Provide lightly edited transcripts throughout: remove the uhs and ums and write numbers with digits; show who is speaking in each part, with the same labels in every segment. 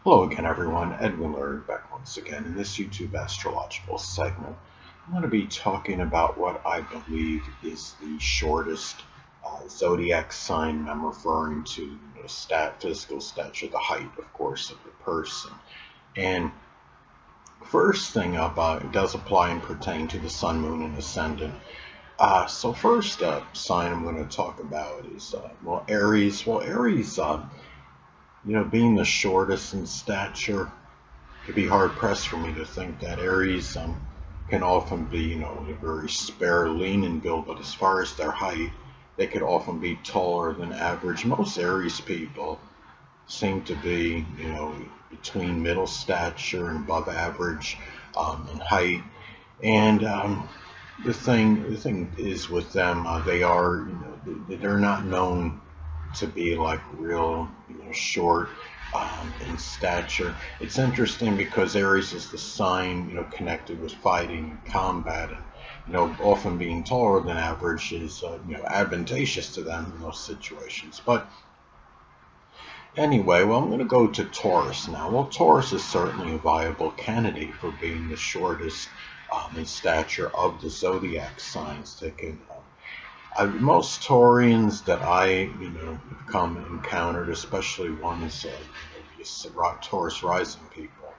Speaker 1: Hello again, everyone. Edwin Leary back once again in this YouTube astrological segment. I'm going to be talking about what I believe is the shortest zodiac sign. I'm referring to physical stature, the height, of course, of the person. And first thing up, it does apply and pertain to the sun, moon, and ascendant. So first sign I'm going to talk about is Aries. Well, Aries, being the shortest in stature, it'd be hard pressed for me to think that Aries can often be, very spare, lean in build, but as far as their height, they could often be taller than average. Most Aries people seem to be, between middle stature and above average in height. And the thing is with them, they are, they're not known to be like real, short in stature. It's interesting because Aries is the sign, connected with fighting and combat, and often being taller than average is, advantageous to them in those situations. But anyway, well, I'm going to go to Taurus now. Well, Taurus is certainly a viable candidate for being the shortest in stature of the zodiac signs. They can most Taurians that I, have come encountered, especially ones, Taurus rising people,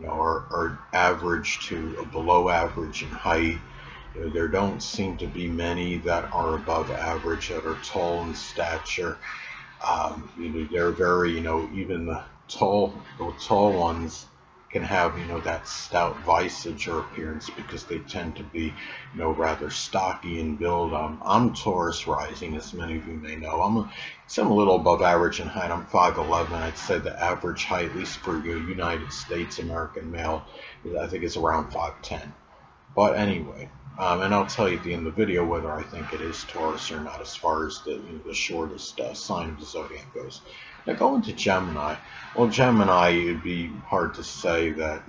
Speaker 1: are average to below average in height. There don't seem to be many that are above average that are tall in stature. They're very, even the tall ones can have, that stout visage or appearance because they tend to be, rather stocky in build. I'm Taurus rising, as many of you may know. I'm a little above average in height. I'm 5'11". I'd say the average height, at least for a United States American male, I think it's around 5'10". But anyway, and I'll tell you at the end of the video whether I think it is Taurus or not as far as the shortest sign of the zodiac goes. Now going to Gemini. Well, Gemini, it'd be hard to say that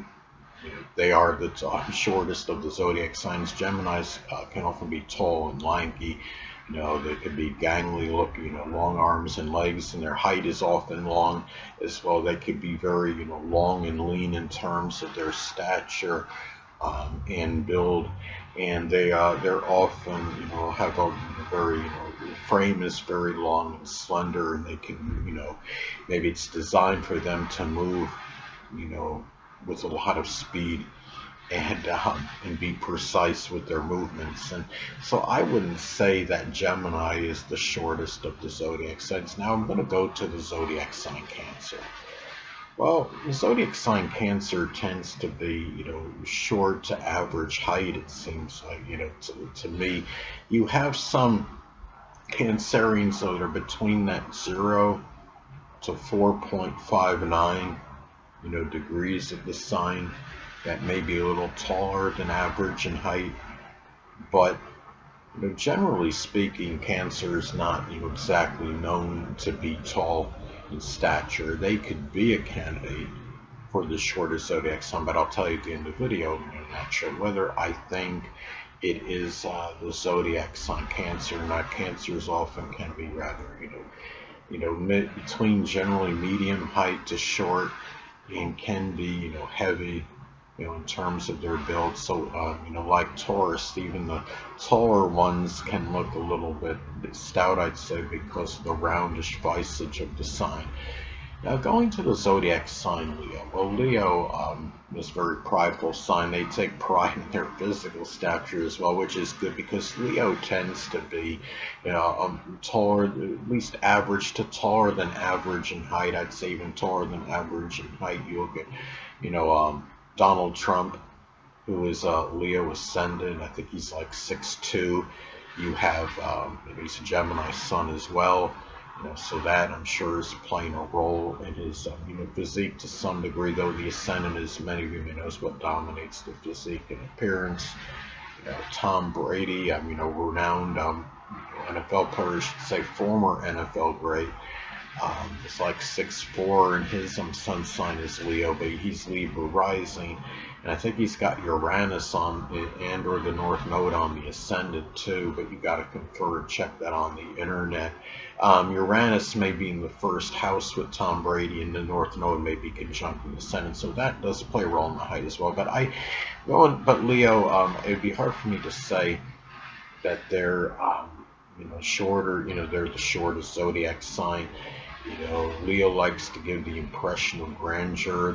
Speaker 1: they are the shortest of the zodiac signs. Geminis can often be tall and lanky. They could be gangly looking, long arms and legs, and their height is often long as well. They could be very, long and lean in terms of their stature and build, and they're often, have a very, frame is very long and slender, and they can, maybe it's designed for them to move, you know, with a lot of speed and be precise with their movements. And so I wouldn't say that Gemini is the shortest of the zodiac signs. Now I'm going to go to the zodiac sign Cancer. Well, the zodiac sign Cancer tends to be, short to average height, it seems like, to me. You have some Cancerians that are between that 0 to 4.59, degrees of the sign that may be a little taller than average in height. But, generally speaking, Cancer is not, exactly known to be tall in stature. They could be a candidate for the shortest zodiac sign, but I'll tell you at the end of the video, not sure whether I think it is the zodiac sign Cancer. Not Cancers often can be rather, between generally medium height to short, and can be, heavy, in terms of their build. So, like Taurus, even the taller ones can look a little bit stout, I'd say, because of the roundish visage of the sign. Now, going to the zodiac sign Leo. Well, Leo is a very prideful sign. They take pride in their physical stature as well, which is good because Leo tends to be, taller, at least average to taller than average in height. I'd say even taller than average in height. You'll get, Donald Trump, who is Leo ascendant. I think he's like 6'2". You have, he's a Gemini sun as well. So that I'm sure is playing a role in his physique to some degree, though the ascendant, as many of you may know, is what dominates the physique and appearance. Tom Brady, renowned NFL player, I should say former NFL great. It's like 6'4", and his sun sign is Leo, but he's Libra rising. And I think he's got Uranus on and or the North Node on the ascendant too, but you got to confer, check that on the internet. Uranus may be in the first house with Tom Brady, and the North Node may be conjunct the ascendant, so that does play a role in the height as well. But Leo, it'd be hard for me to say that they're shorter. They're the shortest zodiac sign. Leo likes to give the impression of grandeur.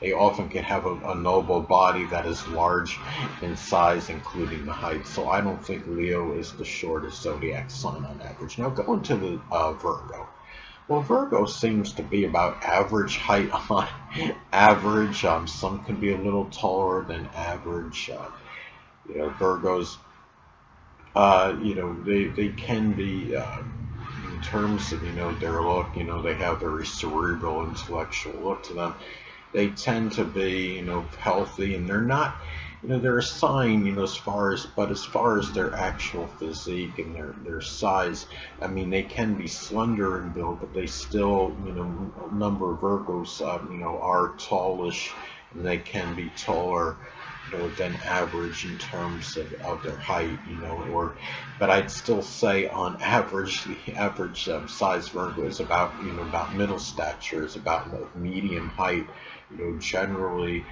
Speaker 1: They often can have a noble body that is large in size, including the height. So I don't think Leo is the shortest zodiac sign on average. Now going to the Virgo. Well, Virgo seems to be about average height on average. Some can be a little taller than average. Virgos, they can be, in terms of, their look, they have very cerebral, intellectual look to them. They tend to be, healthy, and they're not, they're a sign, as far as their actual physique and their size, I mean, they can be slender in build, but they still, a number of Virgos, are tallish, and they can be taller, than average in terms of their height, but I'd still say on average, the average size Virgo is about middle stature, is about medium height, generally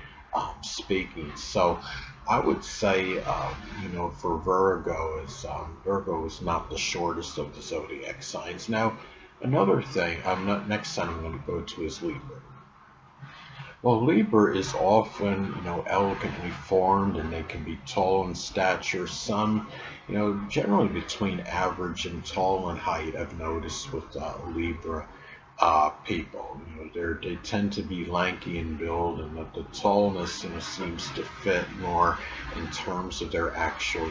Speaker 1: speaking. So I would say, for Virgo is not the shortest of the zodiac signs. Now, another thing, next sign I'm going to go to is Libra. Well, Libra is often, elegantly formed, and they can be tall in stature. Some, generally between average and tall in height, I've noticed with Libra people. They tend to be lanky in build, and that the tallness, seems to fit more in terms of their actual,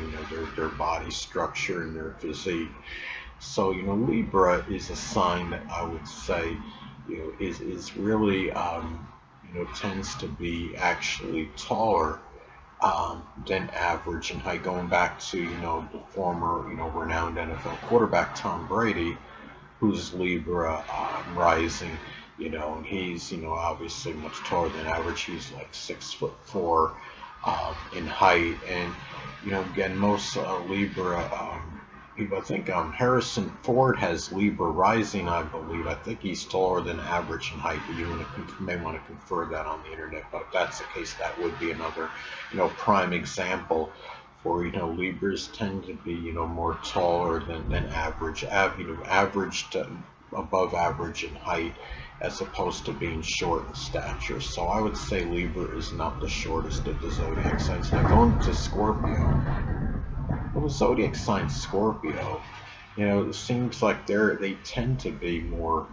Speaker 1: their body structure and their physique. So, Libra is a sign that I would say, is really, tends to be actually taller than average in height. Going back to, the former, renowned NFL quarterback Tom Brady, who's Libra rising, and he's, obviously much taller than average. He's like 6'4" in height, and again, most Libra people, I think Harrison Ford has Libra rising, I believe. I think he's taller than average in height, but you may want to confer that on the internet. But if that's the case, that would be another, prime example for, Libras tend to be, more taller than average, average to above average in height, as opposed to being short in stature. So I would say Libra is not the shortest of the zodiac signs. Now going to Scorpio. Well, the zodiac sign Scorpio, it seems like they tend to be more,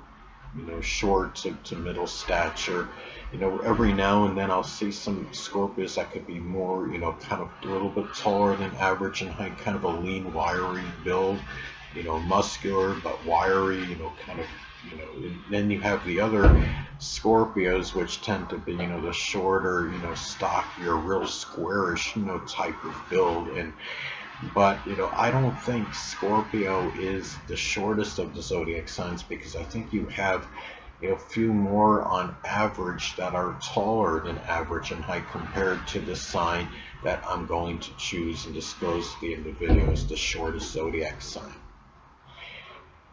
Speaker 1: short to middle stature. Every now and then I'll see some Scorpios that could be more, kind of a little bit taller than average in height, kind of a lean, wiry build, muscular but wiry, kind of, and then you have the other Scorpios, which tend to be, the shorter, stockier, real squarish, type of build. But, I don't think Scorpio is the shortest of the zodiac signs, because I think you have a few more on average that are taller than average in height compared to the sign that I'm going to choose and disclose at the end of the video as the shortest zodiac sign.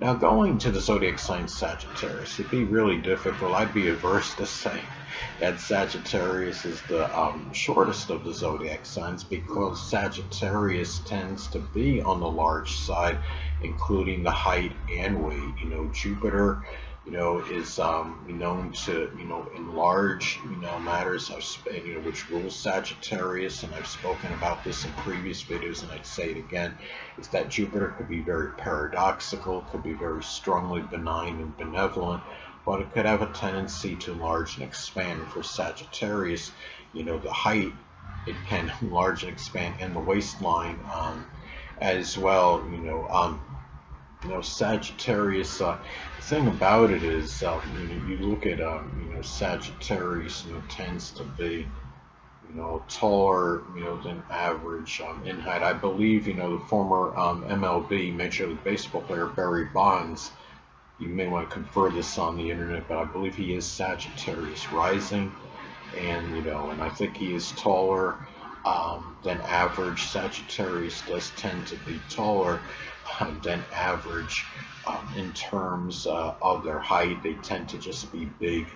Speaker 1: Now going to the zodiac sign Sagittarius, it'd be really difficult. I'd be averse to saying that Sagittarius is the shortest of the zodiac signs, because Sagittarius tends to be on the large side, including the height and weight. Jupiter, is known to, enlarge, matters, which rules Sagittarius, and I've spoken about this in previous videos, and I'd say it again, is that Jupiter could be very paradoxical, could be very strongly benign and benevolent, but it could have a tendency to enlarge and expand. For Sagittarius, the height, it can enlarge and expand, and the waistline as well. Sagittarius, the thing about it is, you look at, Sagittarius, tends to be, taller, than average in height. I believe, the former MLB, Major League Baseball player Barry Bonds, you may want to confer this on the internet, but I believe he is Sagittarius rising. and and I think he is taller than average. Sagittarius does tend to be taller than average in terms of their height. They tend to just be big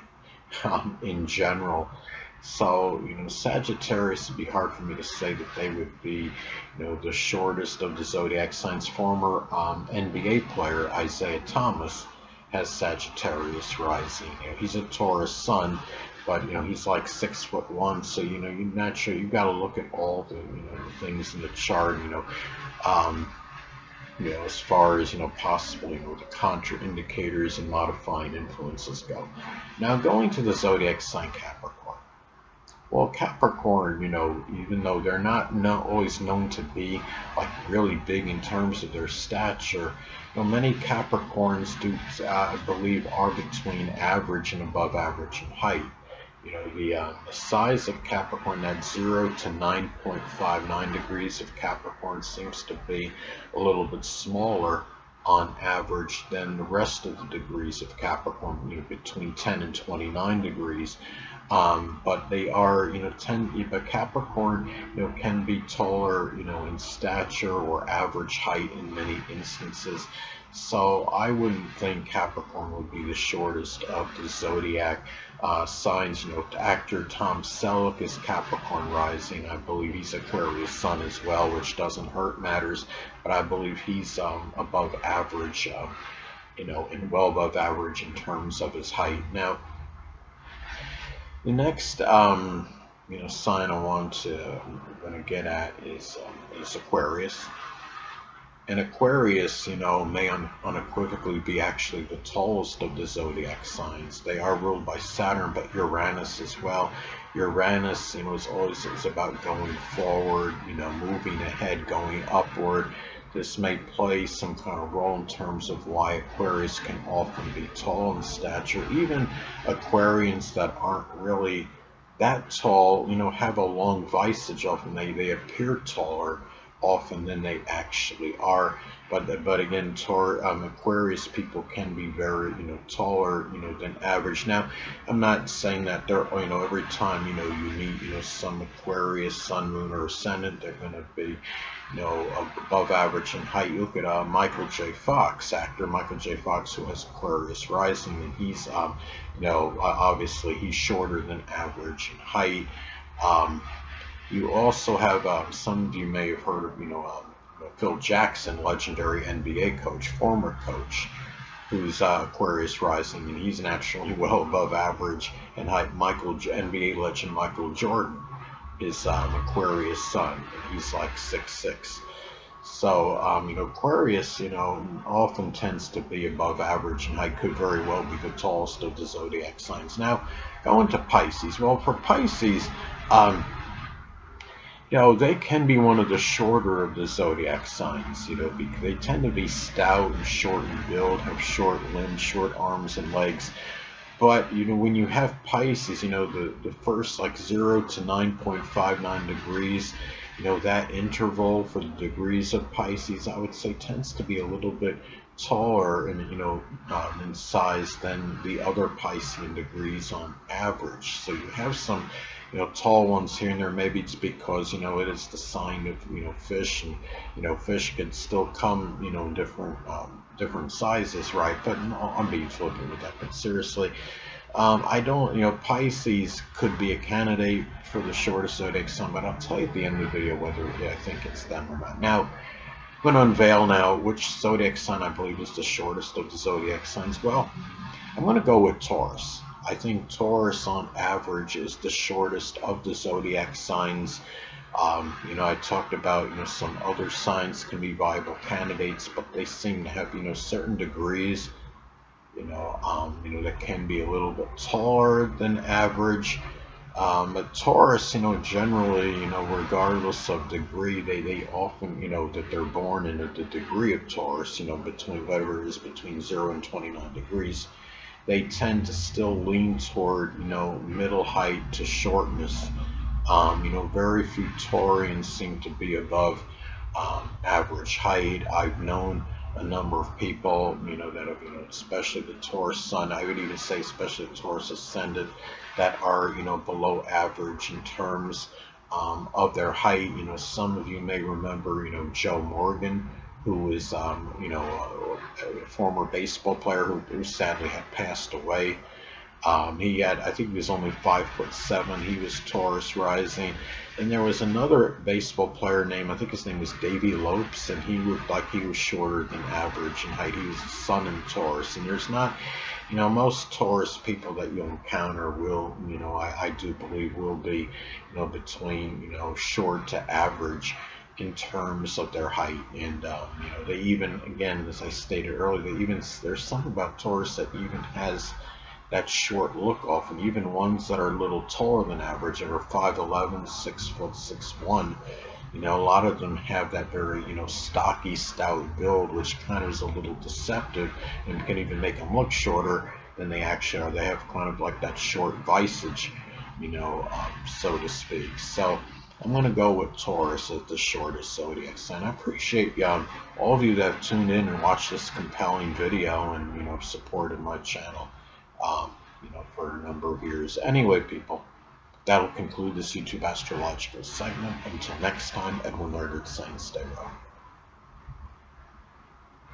Speaker 1: in general. So, Sagittarius, would be hard for me to say that they would be, the shortest of the zodiac signs. Former NBA player Isaiah Thomas has Sagittarius rising. He's a Taurus sun, but he's like 6'1". So you're not sure. You got to look at all the the things in the chart. Um, as far as possible, the contraindicators and modifying influences go. Now, going to the zodiac sign Capricorn. Well, Capricorn, even though they're not always known to be like really big in terms of their stature, many Capricorns do, I believe, are between average and above average in height. The size of Capricorn, that 0 to 9.59 degrees of Capricorn, seems to be a little bit smaller on average than the rest of the degrees of Capricorn, between 10 and 29 degrees. But they are, but Capricorn, can be taller, in stature or average height in many instances. So I wouldn't think Capricorn would be the shortest of the zodiac signs. Actor Tom Selleck is Capricorn rising. I believe he's Aquarius sun as well, which doesn't hurt matters. But I believe he's above average, and well above average in terms of his height. Now, the next, sign I'm going to get at is Aquarius. And Aquarius, may unequivocally be actually the tallest of the zodiac signs. They are ruled by Saturn, but Uranus as well. Uranus, is about going forward, moving ahead, going upward. This may play some kind of role in terms of why Aquarius can often be tall in stature. Even Aquarians that aren't really that tall, have a long visage. Often they appear taller often than they actually are. But again, Aquarius people can be very taller than average. Now, I'm not saying that they're every time you meet some Aquarius sun, moon, or ascendant, they're going to be above average in height. You look at Michael J. Fox, actor Michael J. Fox, who has Aquarius rising, and he's obviously he's shorter than average in height. You also have some of you may have heard of Phil Jackson, legendary NBA coach, former coach, who's Aquarius rising, and he's naturally well above average in height. NBA legend Michael Jordan is Aquarius sun, and he's like 6'6". So Aquarius often tends to be above average in height, could very well be the tallest of the zodiac signs. Now, going to Pisces. Well, for Pisces, they can be one of the shorter of the zodiac signs, because they tend to be stout and short in build, have short limbs, short arms and legs. But, when you have Pisces, the first like 0 to 9.59 degrees, that interval for the degrees of Pisces, I would say tends to be a little bit taller in size than the other Piscean degrees on average. So you have some tall ones here and there. Maybe it's because it is the sign of fish, and fish can still come in different sizes, right? But I'm being flippant with that. But seriously, I don't, Pisces could be a candidate for the shortest zodiac sign, but I'll tell you at the end of the video whether I think it's them or not. Now, I'm going to unveil now which zodiac sign I believe is the shortest of the zodiac signs. Well, I'm going to go with Taurus. I think Taurus on average is the shortest of the zodiac signs. I talked about, some other signs can be viable candidates, but they seem to have, certain degrees, that can be a little bit taller than average. But Taurus, generally, regardless of degree, they often, that they're born in the degree of Taurus, between whatever it is between 0 and 29 degrees. They tend to still lean toward, middle height to shortness. Very few Taurians seem to be above average height. I've known a number of people, that have, especially the Taurus Sun, I would even say especially the Taurus Ascendant, that are, below average in terms of their height. Some of you may remember, Joe Morgan, who is, a former baseball player who sadly had passed away. I think he was only 5'7". He was Taurus rising. And there was another baseball player named, I think his name was Davy Lopes, and he looked like he was shorter than average in height. He was a Sun in Taurus. And there's not, most Taurus people that you'll encounter will, I do believe will be, between, short to average in terms of their height. And, they even, again, as I stated earlier, there's something about Taurus that even has that short look often, even ones that are a little taller than average, that are 5'11", 6', 6'1". A lot of them have that very, stocky, stout build, which kind of is a little deceptive and can even make them look shorter than they actually are. They have kind of like that short visage, so to speak. So I'm going to go with Taurus as the shortest zodiac sign. I appreciate all of you that have tuned in and watched this compelling video and, supported my channel. For a number of years. Anyway, people, that'll conclude this YouTube astrological segment. Until next time, Edwin Leonard saying stay well.